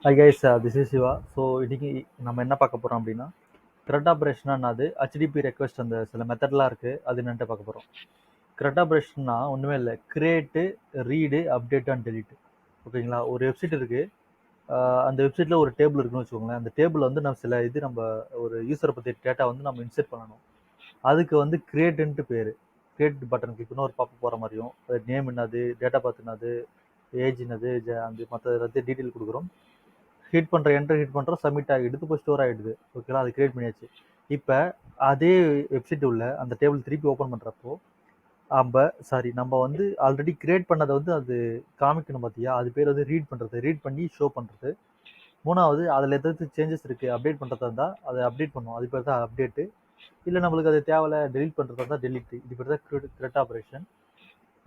Hi guys, this is Shiva. So இன்னைக்கு நம்ம என்ன பார்க்க போகிறோம் அப்படின்னா த்ரெட் ஆப்ரேஷனா என்னது ஹெச்டிபி ரெக்வஸ்ட் அந்த சில மெத்தட்லாம் இருக்குது அது என்னன்ட்டு பார்க்க போகிறோம். த்ரெட் ஆப்ரேஷன்னா ஒன்றுமே இல்லை, create, read, update and delete. ஓகேங்களா? ஒரு வெப்சைட் இருக்குது, அந்த வெப்சைட்டில் ஒரு டேபிள் இருக்குன்னு வச்சுக்கோங்களேன். அந்த டேபிள் வந்து நம்ம ஒரு யூஸரை பற்றி டேட்டா வந்து நம்ம இன்சர்ட் பண்ணணும். அதுக்கு வந்து கிரியேட்டுன்ட்டு பேர். கிரியேட் பட்டன் கிளிக் பண்ணால் ஒரு பாப்பப் போகிற மாதிரியும், நேம் என்னது, டேட்டா பார்த்து என்னது, ஏஜ் என்னது, அந்த மற்ற எல்லாத்தையும் டீட்டெயில் கொடுக்குறோம். ஹிட் பண்ணுற என்டர் ஹிட் பண்ணுறோம், சப்மிட் ஆகிடுது, இப்போ ஸ்டோர் ஆகிடுது. ஓகேங்களா? அது கிரியேட் பண்ணியாச்சு. இப்போ அதே வெப்சைட் உள்ள அந்த டேபிள் திருப்பி ஓப்பன் பண்ணுறப்போ நம்ம வந்து ஆல்ரெடி கிரியேட் பண்ணதை வந்து அது காமிக்கணும் பார்த்தியா, அது பேர் வந்து ரீட் பண்ணுறது, ரீட் பண்ணி ஷோ பண்ணுறது. மூணாவது அதில் எதாவது சேஞ்சஸ் இருக்குது அப்டேட் பண்ணுறதா இருந்தால் அதை அப்டேட் பண்ணுவோம், அது பேர் தான் அப்டேட்டு. இல்லை நம்மளுக்கு அது தேவையில்ல டெலிட் பண்ணுறதா இருந்தால் டெலிட். இது பேர் தான் த்ரெட் ஆப்ரேஷன்.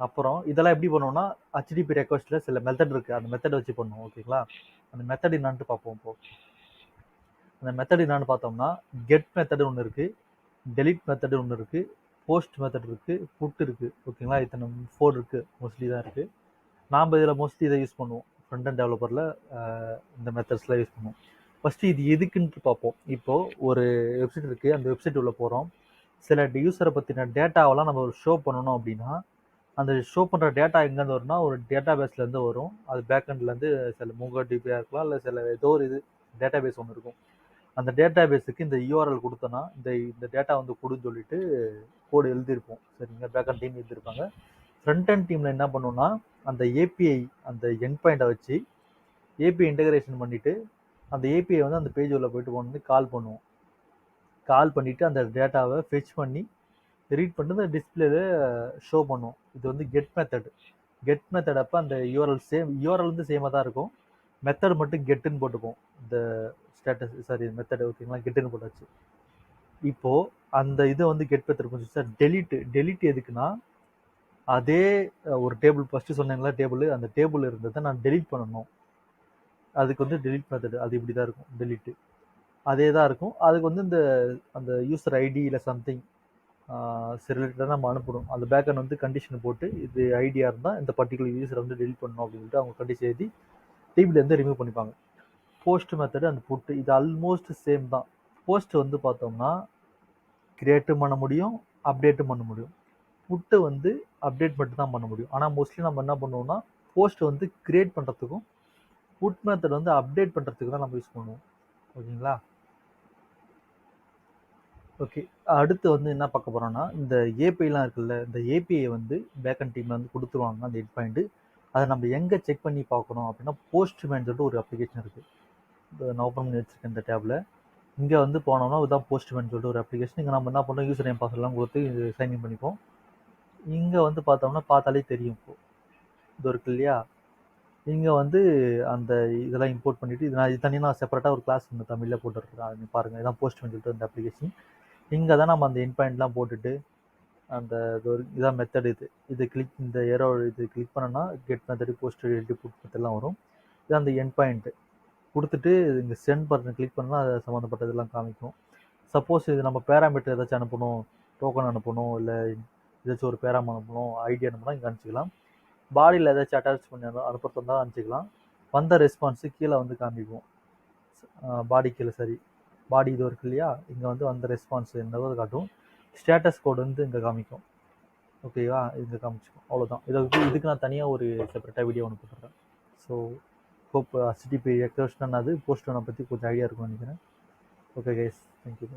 அப்புறம் இதெல்லாம் எப்படி பண்ணுவோம்னா ஹெச்டிபி ரெக்வஸ்ட்டில் சில மெத்தட் இருக்குது, அந்த மெத்தட் வச்சு பண்ணுவோம். ஓகேங்களா? அந்த மெத்தட் என்னான்ட்டு பார்ப்போம். இப்போ அந்த மெத்தட் என்னான்னு பார்த்தோம்னா கெட் மெத்தட் ஒன்று இருக்குது, டெலிட் மெத்தட் ஒன்று இருக்குது, போஸ்ட் மெத்தட் இருக்குது, புட் இருக்குது. ஓகேங்களா? இத்தனை 4 இருக்குது, மோஸ்ட்லி தான் இருக்குது. நாம் இதில் மோஸ்ட்லி இதை யூஸ் பண்ணுவோம். ஃப்ரண்ட் அண்ட் டெவலப்பரில் இந்த மெத்தட்ஸ்லாம் யூஸ் பண்ணுவோம். ஃபஸ்ட்டு இது எதுக்குன்ட்டு பார்ப்போம். இப்போது ஒரு வெப்சைட் இருக்குது, அந்த வெப்சைட் உள்ளே போகிறோம். சில யூஸரை பற்றின டேட்டாவெல்லாம் நம்ம ஷோ பண்ணணும் அப்படின்னா அந்த ஷோ பண்ணுற டேட்டா எங்கேருந்து வரும்னா ஒரு டேட்டா பேஸ்லேருந்து வரும். அது பேக்எண்ட்லேருந்து சில MongoDB-யாக இருக்கலாம், இல்லை சில ஏதோ ஒரு டேட்டா பேஸ் ஒன்று இருக்கும். அந்த டேட்டா பேஸுக்கு இந்த யூஆர்எல் கொடுத்தோன்னா இந்த டேட்டா வந்து கொடுன்னு சொல்லிட்டு கோடு எழுதியிருப்போம். சரிங்க? பேக்எண்ட் டீம் எழுதியிருப்பாங்க. ஃப்ரண்ட் அண்ட் டீமில் என்ன பண்ணுவோம்னா அந்த ஏபிஐ, அந்த எண்ட் பாயிண்ட்டை வச்சு ஏபிஐ இன்டகிரேஷன் பண்ணிவிட்டு அந்த ஏபிஐ வந்து அந்த பேஜ் உள்ள போயிட்டு வந்து கால் பண்ணுவோம். கால் பண்ணிவிட்டு அந்த டேட்டாவை ஃபெச் பண்ணி ரீட் பண்ணிட்டு அந்த டிஸ்பிளேல ஷோ பண்ணும். இது வந்து கெட் மெத்தட் அப்போ அந்த யூஆர்எல் வந்து சேமாக தான் இருக்கும். மெத்தட் மட்டும் கெட்டுன்னு போட்டுப்போம். இந்த மெத்தட். ஓகேங்களா? கெட்டுன்னு போட்டாச்சு. இப்போது அந்த இதை வந்து கெட் மெத்தட் கொஞ்சம் சார் டெலிட் எதுக்குன்னா அதே ஒரு டேபிள் ஃபஸ்ட்டு சொன்னீங்களா டேபிள், அந்த டேபிள் இருந்ததை நான் டெலிட் பண்ணணும். அதுக்கு வந்து டெலிட் மெத்தட் அது இப்படி தான் இருக்கும். டெலிட்டு அதே தான் இருக்கும். அதுக்கு வந்து அந்த யூசர் ஐடி இல்லை சம்திங் ரிலேட்டடாக நம்ம அனுப்பணும். அந்த பேக்கன் வந்து கண்டிஷன் போட்டு இது ஐடியா இருந்தால் இந்த பர்டிகுலர் யூஸரை வந்து டெலிட் பண்ணணும் அப்படின்னு சொல்லிட்டு அவங்க கண்டிஷன் எழுதி டேபிள்லேருந்து ரிமூவ் பண்ணிப்பாங்க. போஸ்ட் மெத்தடு அந்த புட்டு இது ஆல்மோஸ்ட் சேம் தான். போஸ்ட் வந்து பார்த்தோம்னா கிரியேட்டும் பண்ண முடியும், அப்டேட்டும் பண்ண முடியும். புட்டு வந்து அப்டேட் மட்டும் தான் பண்ண முடியும். ஆனால் மோஸ்ட்லி நம்ம என்ன பண்ணுவோம்னா போஸ்ட் வந்து கிரியேட் பண்ணுறதுக்கும் புட் மெத்தட் வந்து அப்டேட் பண்ணுறதுக்கு தான் நம்ம யூஸ் பண்ணுவோம். ஓகேங்களா? ஓகே, அடுத்து வந்து என்ன பார்க்க போகிறோன்னா இந்த ஏபிஐலாம் இருக்குல்ல, இந்த ஏபிஐ வந்து பேக்கன் டீமில் வந்து கொடுத்துருவாங்க அந்த எண்ட் பாயிண்ட்டு. அதை நம்ம எங்கே செக் பண்ணி பார்க்கணும் அப்படின்னா போஸ்ட்மேன் சொல்லிட்டு ஒரு அப்ளிகேஷன் இருக்குது. நான் ஓப்பன் பண்ணி வச்சுருக்கேன் இந்த டேபில். இங்கே வந்து போனோம்னா இதுதான் போஸ்ட்மேன் சொல்லிட்டு ஒரு அப்ளிகேஷன். இங்கே நம்ம என்ன பண்ணோம், யூசர் நேம் பாஸ்வேர்ட்லாம் கொடுத்து சைன்இன் பண்ணிப்போம். இங்கே வந்து பார்த்தோம்னா பார்த்தாலே தெரியும். இப்போ இது இருக்கு இல்லையா, இங்கே வந்து அந்த இதெல்லாம் இம்போர்ட் பண்ணிவிட்டு இது தனியாக நான் செப்பரேட்டாக ஒரு கிளாஸ் ஒன்று தமிழில் போட்டுருக்கேன். அது பாருங்கள், இதான் போஸ்ட்மேன் சொல்லிட்டு அந்த அப்ளிகேஷன். இங்கே தான் நம்ம அந்த எண்ட் பாயிண்ட்லாம் போட்டுட்டு அந்த இதான் மெத்தட். இது கிளிக் இந்த ஏரோ இது கிளிக் பண்ணோன்னா get method, post, delete, put மெத்தட்லாம் வரும். இது அந்த எண்ட் பாயிண்ட்டு கொடுத்துட்டு இங்கே சென்ட் பட்டன் கிளிக் பண்ணால் அது சம்மந்தப்பட்டதெல்லாம் காமிக்கும். சப்போஸ் இது நம்ம பேராமீட்டர் ஏதாச்சும் அனுப்பணும், டோக்கன் அனுப்பணும், இல்லை ஏதாச்சும் ஒரு பேராம் அனுப்பணும், ஐடி அனுப்பணும், இங்கே அனுப்பிச்சிக்கலாம். பாடியில் ஏதாச்சும் அட்டாச் பண்ணி அனுப்புறதா அனுப்பிச்சிக்கலாம். வந்த ரெஸ்பான்ஸு கீழே வந்து காமிப்போம். பாடி கீழே பாடி இது இருக்கு இல்லையா, இங்கே வந்து வந்த ரெஸ்பான்ஸ் என்னவோ காட்டும். ஸ்டேட்டஸ் கோடு வந்து இங்கே காமிக்கும். ஓகேவா? இங்கே காமிச்சிக்கும். அவ்வளோதான். இதுக்கு நான் தனியாக ஒரு செப்பரேட்டாக வீடியோ ஒன்று போட்டுறேன். ஸோ ஹோப் ஹெச்டிபி ரெக்வஸ்ட்னா அது போஸ்ட் ஒன்றை பற்றி கொஞ்சம் ஐடியா இருக்கும்னு நினைக்கிறேன். Okay guys, thank you.